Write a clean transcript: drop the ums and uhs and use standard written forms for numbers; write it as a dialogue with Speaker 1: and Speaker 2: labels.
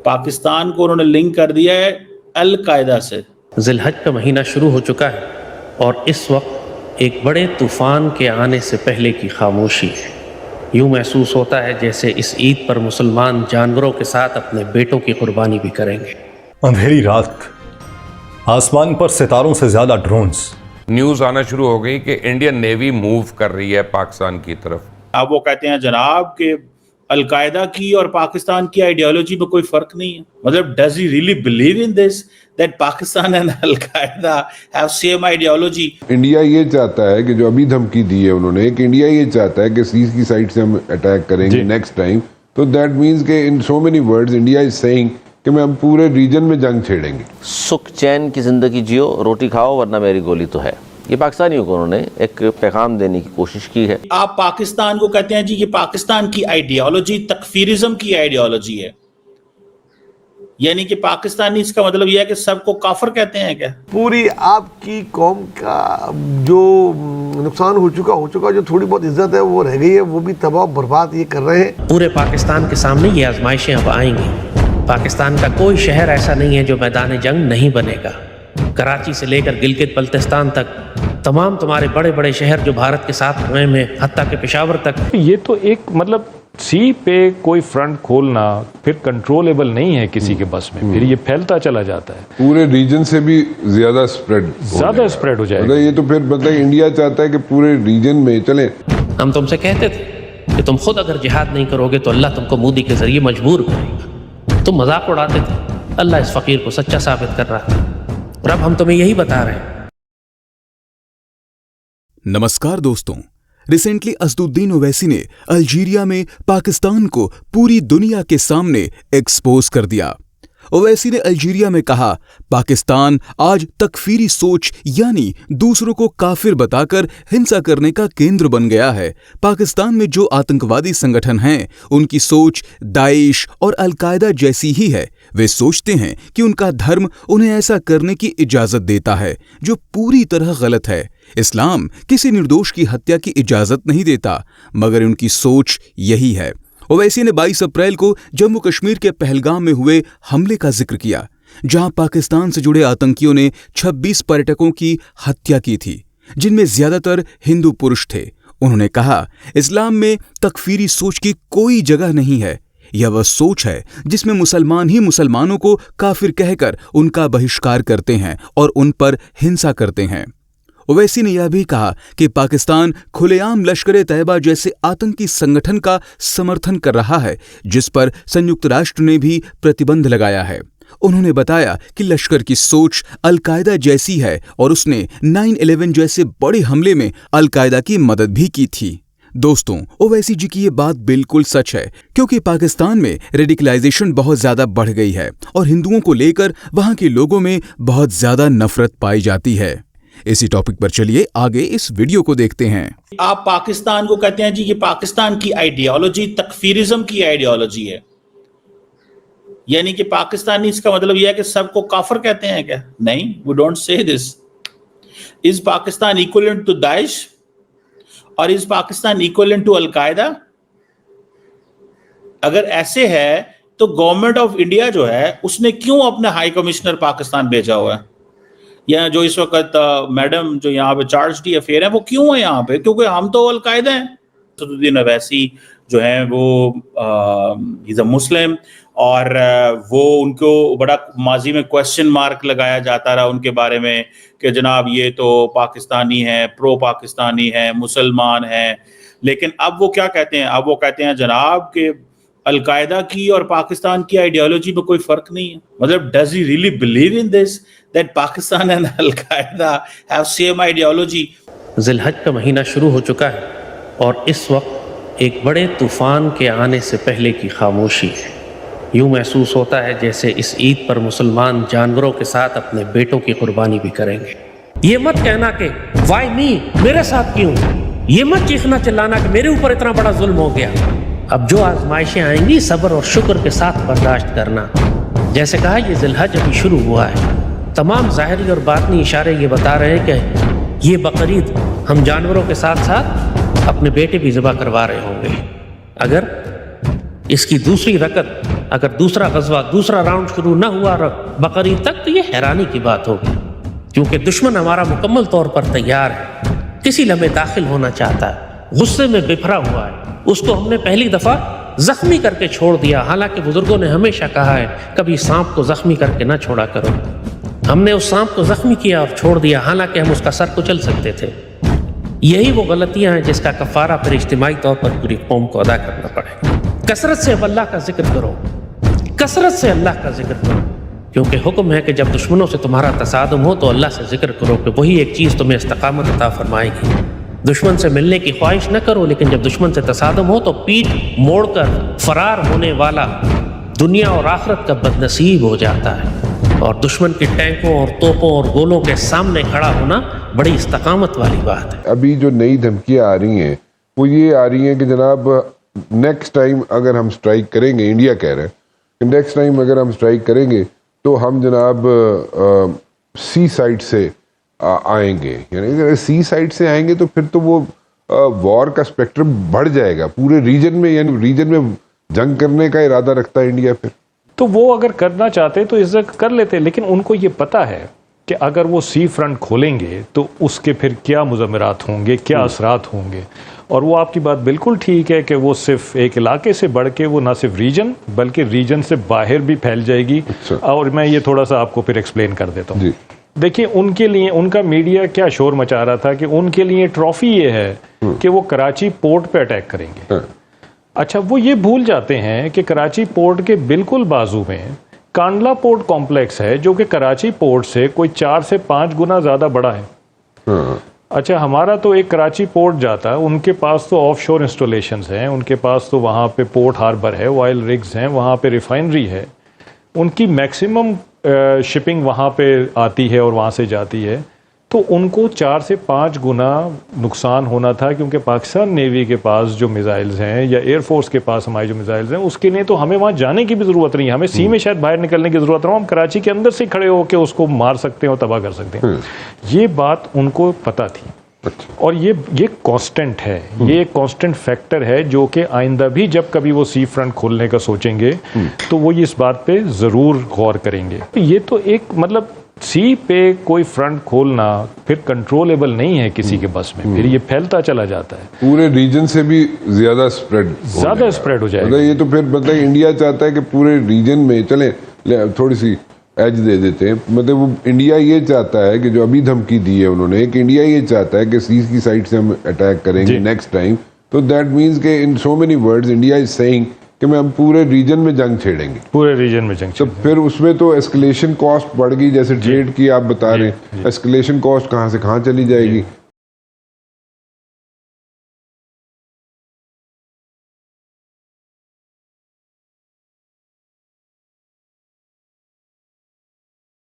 Speaker 1: पाकिस्तान को उन्होंने लिंक कर दिया है अल-कायदा से।
Speaker 2: ज़िलहज का महीना शुरू हो चुका है और इस वक्त एक बड़े तूफान के आने से पहले की खामोशी है। यूँ महसूस होता है जैसे इस ईद पर मुसलमान जानवरों के साथ अपने बेटों की कुर्बानी भी करेंगे।
Speaker 3: अंधेरी रात, आसमान पर सितारों से ज्यादा ड्रोन्स।
Speaker 4: न्यूज़ आना शुरू हो गई कि इंडियन नेवी मूव कर रही है पाकिस्तान की तरफ।
Speaker 1: अब वो कहते हैं जनाब कि अल-कायदा की और पाकिस्तान की आइडियोलॉजी में कोई फर्क नहीं है। मतलब does he really believe in this that Pakistan and al Qaeda have same ideology?
Speaker 5: India ये चाहता है कि जो अभी धमकी दी है उन्होंने कि इंडिया ये चाहता है कि सीज की साइड से हम अटैक करेंगे नेक्स्ट टाइम, तो दैट मींस कि in so many words India is saying कि मैं हम पूरे रीजन में जंग छेड़ेंगे।
Speaker 6: सुख चैन की ज़िंदगी जियो, रोटी खाओ वरना मेरी गोली तो है। ये पाकिस्तानियों को उन्होंने एक पैगाम देने की कोशिश की है।
Speaker 1: आप पाकिस्तान को कहते हैं जी कि पाकिस्तान की आइडियोलॉजी तकफीरिज्म की आइडियोलॉजी है, यानी कि पाकिस्तानी, इसका मतलब यह है कि सबको काफिर कहते हैं क्या?
Speaker 7: पूरी आपकी कौम का जो नुकसान हो चुका, जो थोड़ी बहुत इज्जत है वो रह गई है, वो भी तबाह बर्बाद ये कर रहे हैं।
Speaker 2: पूरे पाकिस्तान के सामने ये आजमाइशें अब आएंगी। पाकिस्तान का कोई शहर ऐसा नहीं है जो मैदान जंग नहीं बनेगा। कराची से लेकर गिलगित बल्तिस्तान तक तमाम तुम्हारे बड़े बड़े शहर जो भारत के साथ हुए में, हत्ता के पेशावर तक।
Speaker 8: ये तो एक मतलब सी पे कोई फ्रंट खोलना फिर कंट्रोलेबल नहीं है किसी के बस में, फिर ये फैलता चला जाता है,
Speaker 5: पूरे रीजन से भी ज्यादा स्प्रेड हो जाएगा। ये तो फिर मतलब इंडिया चाहता है कि पूरे रीजन में चले।
Speaker 2: हम तुमसे कहते थे कि तुम खुद अगर जिहाद नहीं करोगे तो अल्लाह तुमको मोदी के जरिए मजबूर करेगा। तुम मजाक उड़ाते थे, अल्लाह इस फकीर को सच्चा साबित कर रहा था और अब हम तुम्हें यही बता रहे हैं।
Speaker 9: नमस्कार दोस्तों, रिसेंटली असदुद्दीन ओवैसी ने अल्जीरिया में पाकिस्तान को पूरी दुनिया के सामने एक्सपोज कर दिया। ओवैसी ने अल्जीरिया में कहा, पाकिस्तान आज तकफीरी सोच यानी दूसरों को काफिर बताकर हिंसा करने का केंद्र बन गया है। पाकिस्तान में जो आतंकवादी संगठन हैं, उनकी सोच दाइश और अल-कायदा जैसी ही है। वे सोचते हैं कि उनका धर्म उन्हें ऐसा करने की इजाजत देता है, जो पूरी तरह गलत है। इस्लाम किसी निर्दोष की हत्या की इजाजत नहीं देता, मगर उनकी सोच यही है। ओवैसी ने 22 अप्रैल को जम्मू कश्मीर के पहलगाम में हुए हमले का जिक्र किया, जहां पाकिस्तान से जुड़े आतंकियों ने 26 पर्यटकों की हत्या की थी, जिनमें ज्यादातर हिंदू पुरुष थे। उन्होंने कहा, इस्लाम में तकफीरी सोच की कोई जगह नहीं है। यह वह सोच है जिसमें मुसलमान ही मुसलमानों को काफिर कहकर उनका बहिष्कार करते हैं और उन पर हिंसा करते हैं। ओवैसी ने यह भी कहा कि पाकिस्तान खुलेआम लश्कर-ए-तैयबा जैसे आतंकी संगठन का समर्थन कर रहा है, जिस पर संयुक्त राष्ट्र ने भी प्रतिबंध लगाया है। उन्होंने बताया कि लश्कर की सोच अल-कायदा जैसी है और उसने 9/11 जैसे बड़े हमले में अल-कायदा की मदद भी की थी। दोस्तों, ओवैसी जी की ये बात बिल्कुल सच है, क्योंकि पाकिस्तान में रेडिकलाइजेशन बहुत ज्यादा बढ़ गई है और हिंदुओं को लेकर वहां के लोगों में बहुत ज्यादा नफरत पाई जाती है। इसी टॉपिक पर चलिए आगे इस वीडियो को देखते हैं।
Speaker 1: आप पाकिस्तान को कहते हैं जी कि पाकिस्तान की आइडियोलॉजी तकफीरिज्म की आइडियोलॉजी है, यानी कि पाकिस्तानी, इसका मतलब यह है कि सबको काफिर कहते हैं क्या? नहीं, we don't say this. Is Pakistan equivalent to Daesh और is Pakistan equivalent to al Qaeda? अगर ऐसे है तो गवर्नमेंट ऑफ इंडिया जो है उसने क्यों अपने हाई कमिश्नर पाकिस्तान भेजा हुआ है? या जो इस वक्त मैडम जो यहाँ पे चार्ज डी अफेयर है वो क्यों है यहाँ पे? क्योंकि हम तो अल-कायदा हैं। असदुद्दीन ओवैसी जो है वो इज अ मुस्लिम और वो उनको बड़ा माजी में क्वेश्चन मार्क लगाया जाता रहा उनके बारे में कि जनाब ये तो पाकिस्तानी है, प्रो पाकिस्तानी है, मुसलमान है। लेकिन अब वो क्या कहते हैं? अब वो कहते हैं जनाब कि अल-कायदा की और पाकिस्तान की आइडियोलॉजी में कोई फर्क नहीं है। मतलब does he really believe in this that Pakistan and al Qaeda have same ideology?
Speaker 2: ज़िलहज का महीना शुरू हो चुका है और इस वक्त एक बड़े तूफान के आने से पहले की खामोशी है। यूँ महसूस होता है जैसे इस ईद पर मुसलमान जानवरों के साथ अपने बेटों की कुर्बानी भी करेंगे। ये मत कहना कि वाई मी, मेरे साथ क्यों? ये मत चीखना चिल्लाना कि मेरे ऊपर इतना बड़ा जुल्म हो गया। अब जो आजमाइशें आएंगी सब्र और शुक्र के साथ बर्दाश्त करना। जैसे कहा, ये ज़िलहज अभी शुरू हुआ है। तमाम ज़ाहिरी और बातनी इशारे ये बता रहे हैं कि ये बकरीद हम जानवरों के साथ साथ अपने बेटे भी ज़िबा करवा रहे होंगे। अगर इसकी दूसरी रकत अगर दूसरा गजवा, दूसरा राउंड शुरू न हुआ बकरीद तक, तो ये हैरानी की बात होगी, क्योंकि दुश्मन हमारा मुकम्मल तौर पर तैयार है, किसी लम्हे दाखिल होना चाहता है, गुस्से में बिफरा हुआ है, उसको हमने पहली दफा जख्मी करके छोड़ दिया। हालांकि बुजुर्गों ने हमेशा कहा है कभी सांप को जख्मी करके ना छोड़ा करो। हमने उस सांप को जख्मी किया और छोड़ दिया, हालांकि हम उसका सर कुचल सकते थे। यही वो गलतियां हैं जिसका कफारा फिर इज्तिमाई तौर पर पूरी कौम को अदा करना पड़ेगा। कसरत से अब अल्लाह का जिक्र करो, कसरत से अल्लाह का जिक्र करो, क्योंकि हुक्म है कि जब दुश्मनों से तुम्हारा तसादुम हो तो अल्लाह से जिक्र करो कि वही एक चीज़ तुम्हें इस्तिकामत अता फरमाएगी। दुश्मन से मिलने की ख्वाहिश न करो, लेकिन जब दुश्मन से तसादुम हो तो पीठ मोड़कर फरार होने वाला दुनिया और आखिरत का बदनसीब हो जाता है। और दुश्मन की टैंकों और तोपों और गोलों के सामने खड़ा होना बड़ी इस्तिकामत वाली बात है।
Speaker 5: अभी जो नई धमकियां आ रही हैं वो ये आ रही हैं कि जनाब नेक्स्ट टाइम अगर हम स्ट्राइक करेंगे, इंडिया कह रहे हैं कि नेक्स्ट टाइम अगर हम स्ट्राइक करेंगे तो हम जनाब सी साइड से आएंगे, यानी अगर सी साइड से आएंगे तो फिर तो वो वॉर का स्पेक्ट्रम बढ़ जाएगा पूरे रीजन में, यानी रीजन में जंग करने का इरादा रखता है इंडिया। फिर
Speaker 8: तो वो अगर करना चाहते तो इज्जत कर लेते, लेकिन उनको ये पता है कि अगर वो सी फ्रंट खोलेंगे तो उसके फिर क्या मुज़म्मरात होंगे, क्या असरात होंगे। और वो आपकी बात बिल्कुल ठीक है कि वो सिर्फ एक इलाके से बढ़ के वो ना सिर्फ रीजन बल्कि रीजन से बाहर भी फैल जाएगी। और मैं ये थोड़ा सा आपको फिर एक्सप्लेन कर देता हूँ। देखिए, उनके लिए उनका मीडिया क्या शोर मचा रहा था कि उनके लिए ट्रॉफी ये है कि वो कराची पोर्ट पे अटैक करेंगे। अच्छा, वो ये भूल जाते हैं कि कराची पोर्ट के बिल्कुल बाजू में कांडला पोर्ट कॉम्प्लेक्स है, जो कि कराची पोर्ट से कोई 4 से 5 गुना ज़्यादा बड़ा है। अच्छा, हमारा तो एक कराची पोर्ट जाता है, उनके पास तो ऑफ शोर इंस्टॉलेशंस हैं, उनके पास तो वहाँ पे पोर्ट हार्बर है, ऑयल रिग्स हैं, वहाँ पे रिफाइनरी है, उनकी मैक्सिमम शिपिंग वहाँ पे आती है और वहाँ से जाती है। तो उनको 4 से 5 गुना नुकसान होना था, क्योंकि पाकिस्तान नेवी के पास जो मिसाइल्स हैं या एयरफोर्स के पास हमारे जो मिसाइल्स हैं, उसके लिए तो हमें वहाँ जाने की भी ज़रूरत नहीं है, हमें सी में शायद बाहर निकलने की ज़रूरत ना हो, हम कराची के अंदर से खड़े होकर उसको मार सकते हैं और तबाह कर सकते हैं। ये बात उनको पता थी और ये कांस्टेंट है, ये एक कांस्टेंट फैक्टर है जो कि आइंदा भी जब कभी वो सी फ्रंट खोलने का सोचेंगे तो वो इस बात पे ज़रूर गौर करेंगे। ये तो एक मतलब सी पे कोई फ्रंट खोलना फिर कंट्रोलेबल नहीं है किसी के बस में, फिर ये फैलता चला जाता है, पूरे
Speaker 5: रीजन से भी ज्यादा स्प्रेड
Speaker 8: हो जाएगा।
Speaker 5: ये तो फिर मतलब इंडिया चाहता है कि पूरे रीजन में चले, थोड़ी सी एज दे देते हैं, मतलब वो इंडिया ये चाहता है कि जो अभी धमकी दी है उन्होंने कि इंडिया ये चाहता है कि सी की साइड से हम अटैक करेंगे नेक्स्ट टाइम, तो दैट मीन्स कि in so many words India is saying कि हम पूरे रीजन में जंग छेड़ेंगे,
Speaker 8: पूरे रीजन में जंग।
Speaker 5: तो फिर उसमें तो एस्केलेशन कॉस्ट बढ़ गई, जैसे ट्रेड की आप बता रहे हैं, एस्केलेशन कॉस्ट कहाँ से कहाँ चली जाएगी।